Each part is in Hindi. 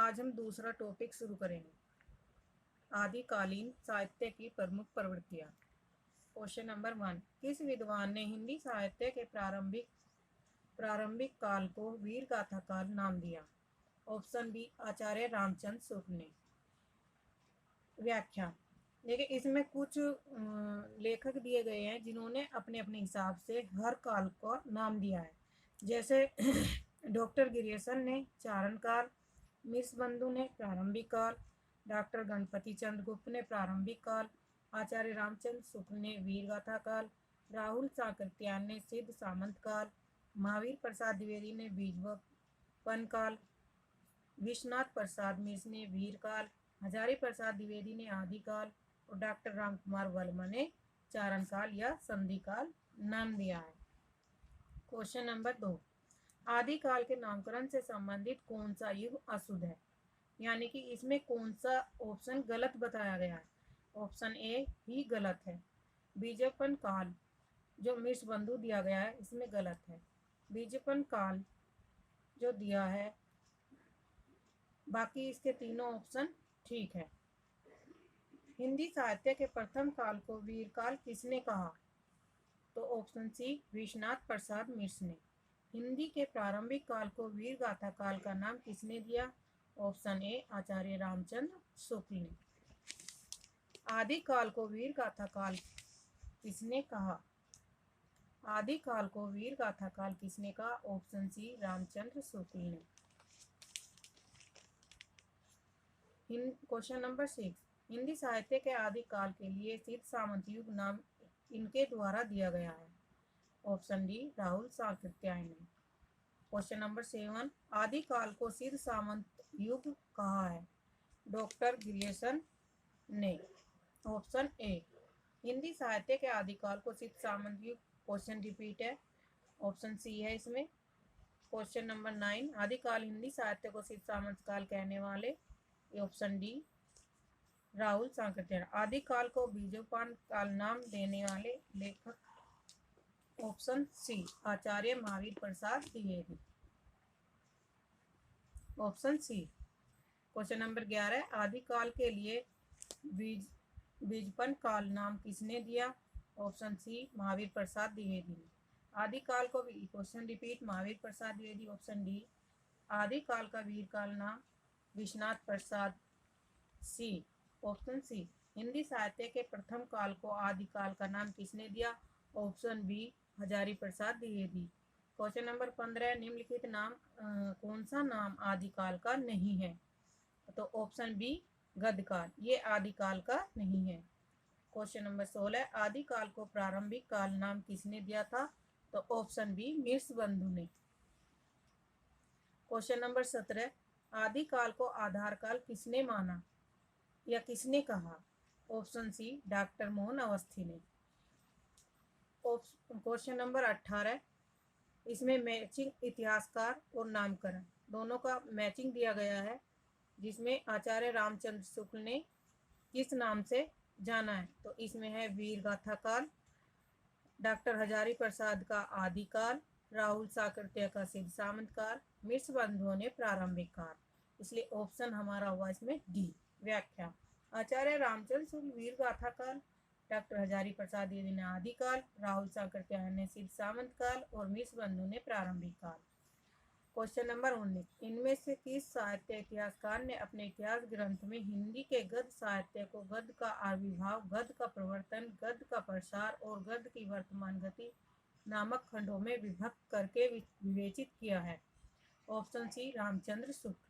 आज हम दूसरा टॉपिक शुरू करेंगे, आदिकालीन साहित्य की प्रमुख प्रवृत्तियाँ। क्वेश्चन नंबर 1, किस विद्वान ने हिंदी साहित्य के प्रारंभिक काल को वीर गाथा काल नाम दिया? ऑप्शन बी, आचार्य रामचंद्र शुक्ल ने। व्याख्या देखिए, इसमें कुछ लेखक दिए गए हैं जिन्होंने अपने अपने हिसाब से हर काल को नाम दिया है। जैसे डॉक्टर गिरियसन ने चारण काल, मिस बंधु ने प्रारंभिक काल, डॉक्टर गणपति चंद्र गुप्त ने प्रारंभिक काल, आचार्य रामचंद्र शुक्ल ने वीरगाथा काल, राहुल साकृत्यायन ने सिद्ध सामंत काल, महावीर प्रसाद द्विवेदी ने बीजवपन काल, विश्वनाथ प्रसाद मिश्र ने वीर काल, हजारी प्रसाद द्विवेदी ने आदि काल और डॉक्टर राम कुमार वर्मा ने चारण काल या संधि काल नाम दिया है। क्वेश्चन नंबर 2, आदिकाल के नामकरण से संबंधित कौन सा युग अशुद्ध है? यानी कि इसमें कौन सा ऑप्शन गलत बताया गया है? ऑप्शन ए ही गलत है। बीजपन काल जो मिश्र बंधु दिया गया है इसमें गलत है। बीजपन काल जो दिया है, बाकी इसके तीनों ऑप्शन ठीक है। हिंदी साहित्य के प्रथम काल को वीर काल किसने कहा? तो ऑप्शन सी, विश्वनाथ प्रसाद मिश्र ने। हिंदी के प्रारंभिक काल को वीर गाथा काल का नाम किसने दिया? ऑप्शन ए, आचार्य रामचंद्र शुक्ल ने। आदिकाल को वीर गाथा काल किसने कहा? आदिकाल को वीर गाथा काल किसने कहा? ऑप्शन सी, रामचंद्र शुक्ल ने। क्वेश्चन नंबर 6, हिंदी साहित्य के आदिकाल के लिए सिद्ध सामंत युग नाम इनके द्वारा दिया गया है? ऑप्शन डी, राहुल साकृत्यायन ने। क्वेश्चन नंबर 7, आदिकाल को सिद्ध सामंत युग कहा है? डॉक्टर गिरियसन ने। ऑप्शन ए, हिंदी साहित्य के आदिकाल को सिद्ध सामंत युग, क्वेश्चन रिपीट है, ऑप्शन सी है इसमें। क्वेश्चन नंबर 9, आदिकाल हिंदी साहित्य को सिद्ध सामंत काल कहने वाले? Option D, Rahul Sankrityayan. आदिकाल को बीजोपान काल नाम देने वाले लेखक? Option C, Acharya Mahavir Prasad Dwivedi. Option C. Question number 11, आदिकाल के लिए बीजपन काल नाम किसने दिया? ऑप्शन सी, महावीर प्रसाद द्विवेदी ने। आदिकाल को, question repeat, Mahavir Prasad Dwivedi. Option D, आदिकाल का वीर काल नाम Vishwanath Prasad. C, option C, Hindi साहित्य के प्रथम काल को आदिकाल का नाम किसने दिया? Option B, Hazari Prasad Dwivedi. Question number 15, निम्नलिखित नाम कौन सा नाम आदिकाल का नहीं है? तो ऑप्शन बी, गदकाल, ये आदिकाल का नहीं है। क्वेश्चन नंबर 16, आदिकाल को प्रारंभिक काल नाम किसने दिया था? तो ऑप्शन बी, मिश्र बंधु ने। क्वेश्चन नंबर 17, आदिकाल को आधार काल किसने माना या किसने कहा? Option C, doctor Mohan Awasthi ने। क्वेश्चन नंबर 18, इसमें मैचिंग इतिहासकार और नामकरण दोनों का मैचिंग दिया गया है, जिसमें आचार्य रामचंद्र शुक्ल ने किस नाम से जाना है? तो इसमें है वीर गाथा काल, डॉक्टर हजारी प्रसाद का आदिकाल, राहुल साकृत्य का सिद्ध सामंत काल, मिश्र बंधुओं ने प्रारंभिक काल। इसलिए ऑप्शन हमारा हुआ इसमें डी। व्याख्या, आचार्य रामचंद्र शुक्ल वीर गाथा काल, डॉक्टर हजारी प्रसाद द्विवेदी ने आदिकाल, राहुल साकृत्यायन ने सिद्ध सामंत काल और मिश्र बंधु ने प्रारंभिक काल। क्वेश्चन नंबर 19, इनमें से किस साहित्य इतिहासकार ने अपने इतिहास ग्रंथ में हिंदी के गद्य साहित्य को गद्य का आविर्भाव, गद्य का प्रवर्तन, गद्य का प्रसार और गद्य की वर्तमान गति नामक खंडों में विभक्त करके विवेचित किया है? ऑप्शन सी, रामचंद्र शुक्ल।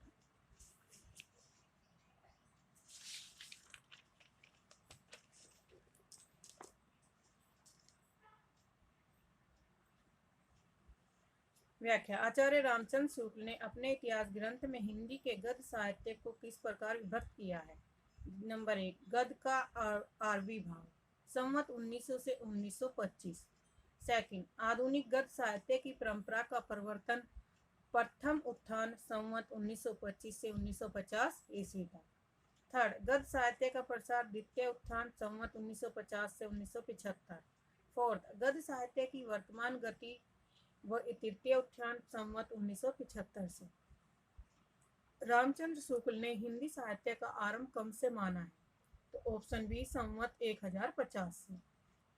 व्याख्या, आचार्य रामचंद्र शुक्ल ने अपने इतिहास ग्रंथ में हिंदी के गद्य साहित्य को किस प्रकार विभक्त किया है? नंबर 1, गद्य का आविर्भाव संवत 1900 से 1925। सेकंड, आधुनिक गद्य साहित्य की परंपरा का प्रवर्तन, प्रथम उत्थान संवत 1925 से 1950 ईस्वी तक। थर्ड, गद्य साहित्य का प्रसार, द्वितीय उत्थान संवत 1950 से 1975। फोर्थ, गद्य साहित्य की वर्तमान गति व तृतीय उत्थान संवत 1975 से। रामचंद्र शुक्ल ने हिंदी साहित्य का आरंभ कब से माना है? तो ऑप्शन बी संवत 1050 से।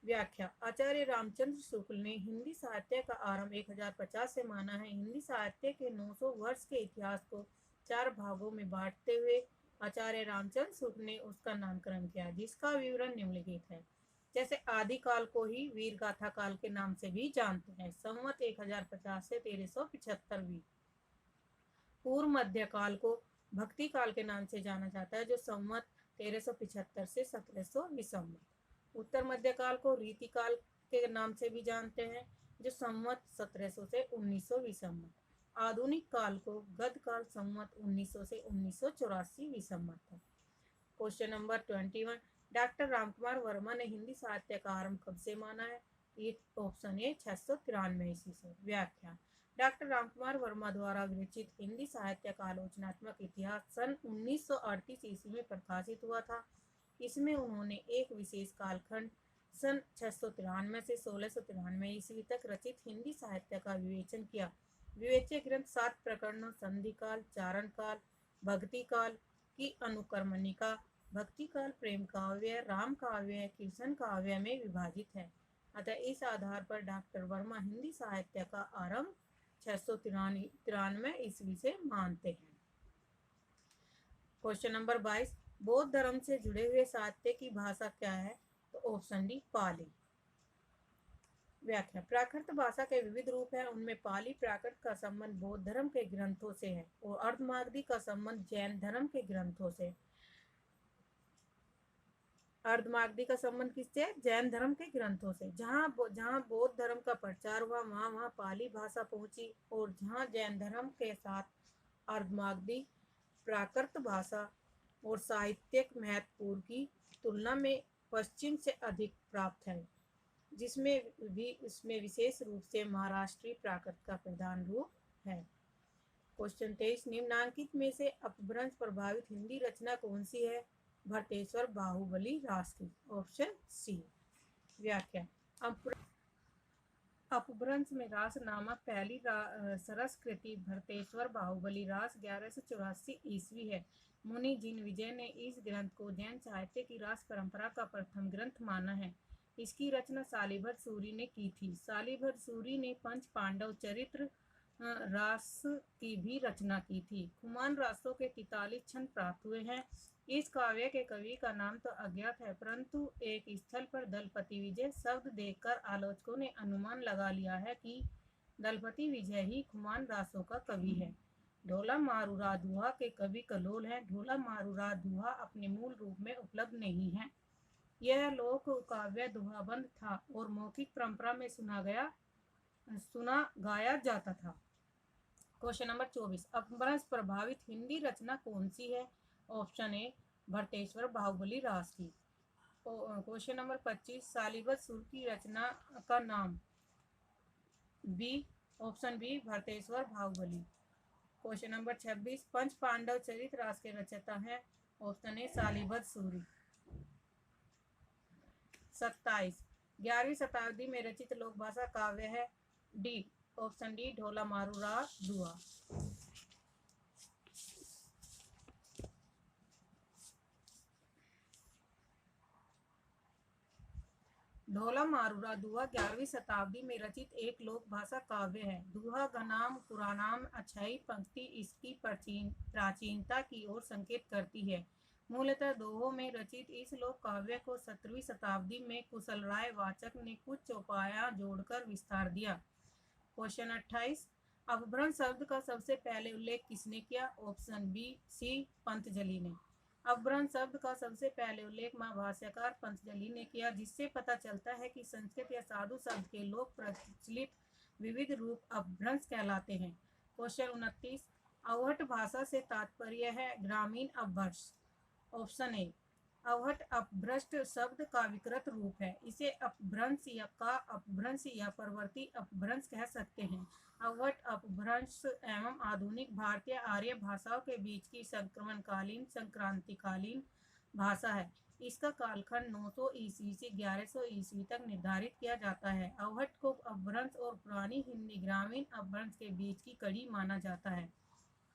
व्याख्या: आचार्य रामचंद्र शुक्ल ने हिंदी साहित्य का आरंभ 1050 से माना है। हिंदी साहित्य के 900 वर्ष के इतिहास को 4 भागों में बांटते हुए आचार्य रामचंद्र शुक्ल ने उसका नामकरण किया, जिसका विवरण निम्नलिखित है। जैसे आदिकाल को ही वीर गाथा काल के नाम से भी जानते हैं। संवत 1050 से 1375। पूर्व मध्यकाल को भक्ति काल के नाम से जाना जाता है, जो संवत 1375 से 1700 विसंवत। उत्तर मध्यकाल को रीतिकाल के नाम से भी जानते हैं, जो संवत 1700 से 1900 विसंवत। आधुनिक काल को गद काल संवत 1900 से 1984 विसंवत है। Question number 21, doctor Ramkumar Verma ने हिंदी साहित्य का आरंभ कब से माना है? ये ऑप्शन ए 693 ईस्वी से। व्याख्या: डॉक्टर रामकुमार वर्मा द्वारा विरचित हिंदी साहित्य का आलोचनात्मक इतिहास सन 1938 ईस्वी में प्रकाशित हुआ था। इसमें उन्होंने एक विशेष कालखंड सन 693 से 1693 ईस्वी तक रचित हिंदी साहित्य का विवेचन किया। विवेच्य ग्रंथ 7 प्रकरणों संधिकाल, चारण काल, भक्ति काल की अनुक्रमणिका, भक्ति काल, प्रेम काव्य, राम काव्य, कृष्ण काव्य में विभाजित है। अतः इस आधार पर डॉक्टर वर्मा हिंदी साहित्य का आरंभ 693 ईस्वी से मानते हैं। क्वेश्चन नंबर 22, बौद्ध धर्म से जुड़े हुए साहित्य की भाषा क्या है? तो ऑप्शन डी पाली। व्याख्या: प्राकृत भाषा के विविध रूप हैं। उनमें पाली प्राकृत का संबंध बौद्ध धर्म के ग्रंथों से है और अर्धमागधी का संबंध जैन धर्म के ग्रंथों से। अर्धमागधी का संबंध किससे? जैन धर्म के ग्रंथों से। जहाँ बौद्ध धर्म का प्रचार हुआ वहाँ पाली भाषा पहुंची, और जहाँ जैन धर्म के साथ अर्धमागधी प्राकृत भाषा और साहित्यिक महत्वपूर्ण की तुलना में पश्चिम से अधिक प्राप्त है, इसमें विशेष रूप से महाराष्ट्री प्राकृत का प्रधान रूप है। क्वेश्चन 23, निम्नांकित में से अपभ्रंश प्रभावित हिंदी रचना कौन सी है? भट्टेश्वर बाहुबली रास की। Option C. व्याख्या: अपभ्रंश में रास नामक पहली सरस कृति भट्टेश्वर बाहुबली रास 1184 ईस्वी है। मुनि जिन विजय ने इस ग्रंथ को जैन साहित्य की रास परंपरा का प्रथम ग्रंथ माना है। इसकी रचना शालिभट्ट सूरी ने की थी। शालिभट्ट सूरी ने पंच पांडव चरित्र रास की भी रचना की थी। खुमान रासों के 43 छंद प्राप्त हुए हैं। इस काव्य के कवि का नाम तो अज्ञात है, परंतु एक स्थल पर दलपति विजय शब्द देखकर आलोचकों ने अनुमान लगा लिया है कि दलपति विजय ही खुमान रासों का कवि है। ढोला मारूरा दुहा के कवि कलोल हैं। ढोला मारूरा दुहा अपने मूल रूप में उपलब्ध नहीं है। यह लोक काव्य दुहाबंद था और मौखिक परंपरा में सुना गाया जाता था। क्वेश्चन नंबर 24, अपभ्रंश प्रभावित हिंदी रचना कौन सी है? ऑप्शन ए भट्टेश्वर बाहुबली रास की। क्वेश्चन नंबर 25, शालिभट्ट सूरी की रचना का नाम? B, option B Bhatteshwar Bahubali. Question number 26, Panch Pandav Charitra Ras के रचयिता हैं? Option A शालिभट्ट Suri. 27, 11वीं शताब्दी में रचित लोक भाषा काव्य है? डी, ऑप्शन डी ढोला मारूरा दुआ। ढोला मारूरा दुआ 11वीं शताब्दी में रचित एक लोक भाषा काव्य है। दुहा गनाम पुराणाम अछई पंक्ति इसकी प्राचीनता की ओर संकेत करती है। मूलतः दोहों में रचित इस लोक काव्य को 17वीं शताब्दी में कुशलराय वाचक ने कुछ चौपाया जोड़कर विस्तार दिया। क्वेश्चन 28, अपभ्रंश शब्द का सबसे पहले उल्लेख किसने किया? ऑप्शन बी सी पंतजलि ने। अपभ्रंश शब्द का सबसे पहले उल्लेख महाभाष्यकार पंतजलि ने किया, जिससे पता चलता है कि संस्कृत या साधु शब्द के लोक प्रचलित विविध रूप अपभ्रंश कहलाते हैं। क्वेश्चन 29, अवहट भाषा से तात्पर्य है ग्रामीण अपभ्रंश। ऑप्शन ए अवहट अपभ्रष्ट शब्द का विकृत रूप है। इसे अपभ्रंश या परवर्ती अपभ्रंश कह सकते हैं। अवहट अपभ्रंश एवं आधुनिक भारतीय आर्य भाषाओं के बीच की संक्रांतिकालीन भाषा है। इसका कालखंड 900 ईस्वी से 1100 ईस्वी तक निर्धारित किया जाता है। अवहट को अपभ्रंश और पुरानी हिंदी ग्रामीण अपभ्रंश के बीच की कड़ी माना जाता है।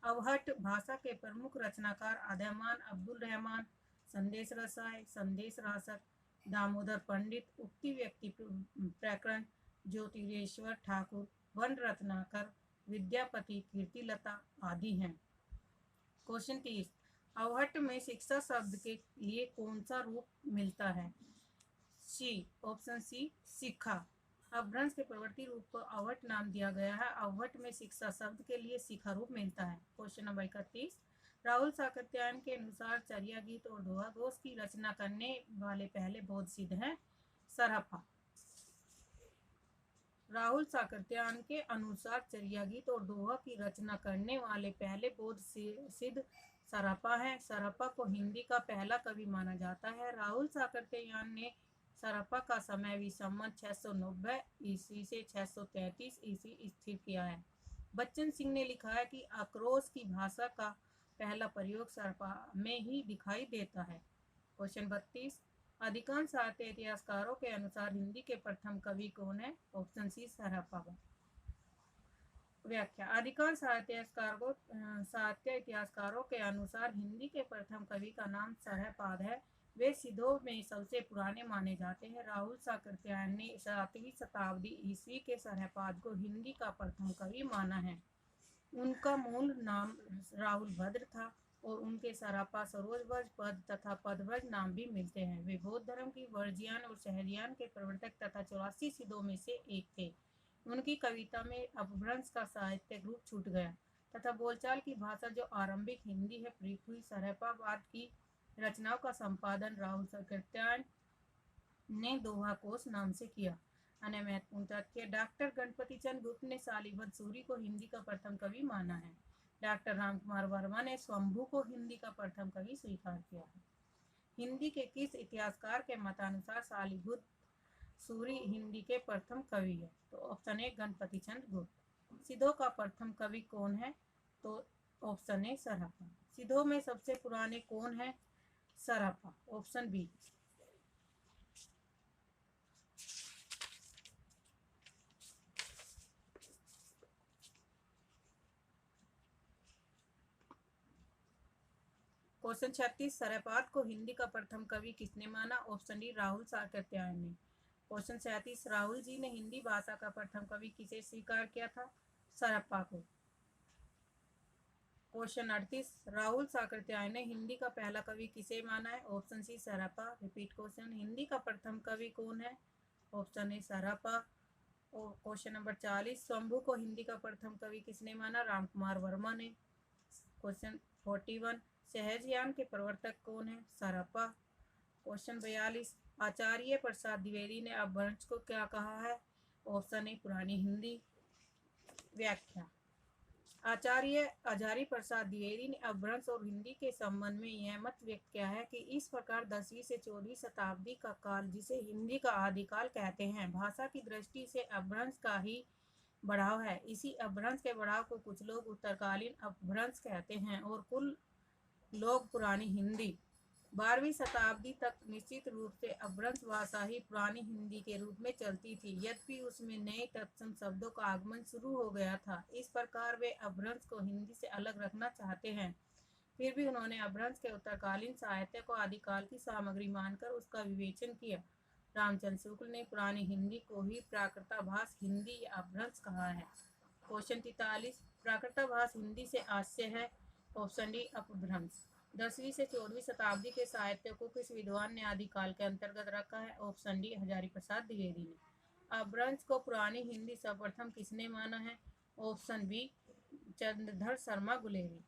अवहट भाषा के प्रमुख रचनाकार आदमान अब्दुल रहमान, संदेश रसाय, संदेश रासक, दामोदर पंडित, उक्ति व्यक्ति प्रकरण, ज्योतिरेश्वर ठाकुर, वन रत्नाकर, विद्यापति, कीर्तिलता आदि हैं। क्वेश्चन 30, अवहट में शिक्षा शब्द के लिए कौन सा रूप मिलता है? सी, ऑप्शन सी, शिखा। अपभ्रंश के प्रवृत्ति रूप को अवहट नाम दिया गया है। अवहट में शिक्षा शब्द के लिए शिखा रूप मिलता है। क्वेश्चन नंबर 31, राहुल साकत्यायन के अनुसार चर्या गीत और दोहा घोष की रचना करने वाले पहले बौद्ध सिद्ध हैं सरहपा। राहुल साकत्यायन के अनुसार चर्या गीत और दोहा की रचना करने वाले पहले बौद्ध सिद्ध सरहपा है। सरहपा को हिंदी का पहला कवि माना जाता है। राहुल साकत्यायन ने सरहपा का समय भी संवत 690 ईस्वी से 633 ईस्वी स्थिर किया है। बच्चन सिंह ने लिखा है कि आक्रोश की भाषा का पहला प्रयोग सरहपा में ही दिखाई देता है। क्वेश्चन 32, अधिकांश साहित्य इतिहासकारों के अनुसार हिंदी के प्रथम कवि कौन है? Option C, Sarahapa. व्याख्या, अधिकांश साहित्य इतिहासकारों के अनुसार हिंदी के प्रथम कवि का नाम सरहपाद है। वे सिद्धों में सबसे पुराने माने जाते हैं। राहुल साकत्यायन ने 7वीं शताब्दी ईस्वी के सरहपाद को हिंदी का प्रथम कवि माना है। उनका मूल नाम राहुल भद्र था और उनके सरहपा, सरोजध्वज, पद तथा पदव्रज नाम भी मिलते हैं। वे बौद्ध धर्म की वर्जियान और सहजियान के प्रवर्तक तथा 84 सिद्धों में से एक थे। उनकी कविता में अपभ्रंश का साहित्यिक रूप छूट गया तथा बोलचाल की भाषा जो आरंभिक हिंदी है प्रयुक्त हुई। सरहपावाद की रचनाओं का संपादन राहुल साकत्यायन ने दोहा कोश नाम से किया। अन्य महत्वपूर्ण तथ्य, डॉक्टर गणपति चंद्र गुप्त ने शालिवद सूरी को हिंदी का प्रथम कवि माना है। डॉक्टर रामकुमार वर्मा ने स्वंभू को हिंदी का प्रथम कवि स्वीकार किया है। हिंदी के किस इतिहासकार के मतानुसार शालिवद सूरी हिंदी के प्रथम कवि है? तो ऑप्शन ए, गणपति चंद्र गुप्त। सिद्धों का प्रथम कवि कौन है? तो ऑप्शन ए, सरहपा। सिद्धों में सबसे पुराने कौन है? Sarahapa. Option B. Question 36, Sarahapad को हिंदी का प्रथम कवि किसने माना? ऑप्शन डी, राहुल साकत्यायन ने। क्वेश्चन 37, राहुल जी ने हिंदी भाषा का प्रथम कवि किसे स्वीकार किया था? सरहपा को। क्वेश्चन 38, राहुल साकत्यायन ने हिंदी का पहला कवि किसे माना है? Option C, Sarahapa. Repeat question, Hindi का प्रथम कवि कौन है? Option A, Sarahapa. और क्वेश्चन नंबर 40, शंभू को हिंदी का प्रथम कवि किसने माना? रामकुमार वर्मा ने। क्वेश्चन 41, सहजयान के प्रवर्तक कौन है? सरहपा। क्वेश्चन 42, आचार्य प्रसाद द्विवेदी ने अपभ्रंश को क्या कहा है? ऑप्शन ए, पुरानी हिंदी। व्याख्या, आचार्य आचार्य प्रसाद द्विवेदी ने अपभ्रंश और हिंदी के संबंध में यह मत व्यक्त किया है कि इस प्रकार 10वीं से 14वीं शताब्दी का काल, जिसे हिंदी का आदिकाल कहते हैं, भाषा की दृष्टि से अपभ्रंश का ही बढ़ाव है। इसी अपभ्रंश के बढ़ाव को कुछ लोग उत्तरकालीन अपभ्रंश कहते हैं और कुल लोग पुरानी हिंदी। 12वीं शताब्दी तक निश्चित रूप से अपभ्रंश भाषा ही पुरानी हिंदी के रूप में चलती थी, यद्यपि उसमें नए तत्सम शब्दों का आगमन शुरू हो गया था। इस प्रकार वे अपभ्रंश को हिंदी से अलग रखना चाहते हैं। फिर भी उन्होंने अपभ्रंश के उत्तरकालीन साहित्य को आदिकाल की सामग्री मानकर उसका विवेचन किया। रामचंद्र शुक्ल ने पुरानी हिंदी को ही प्राकृताभास हिंदी या अपभ्रंश कहा है। क्वेश्चन 43, प्राकृताभास हिंदी से आशय है? ऑप्शन डी, अपभ्रंश। 10वीं से 14वीं शताब्दी के साहित्य को किस विद्वान ने आदिकाल के अंतर्गत रखा है? ऑप्शन डी, हजारी प्रसाद द्विवेदी ने। अपभ्रंश को पुरानी हिंदी सर्वप्रथम किसने माना है? Option B, Chandradhar Sharma Guleri.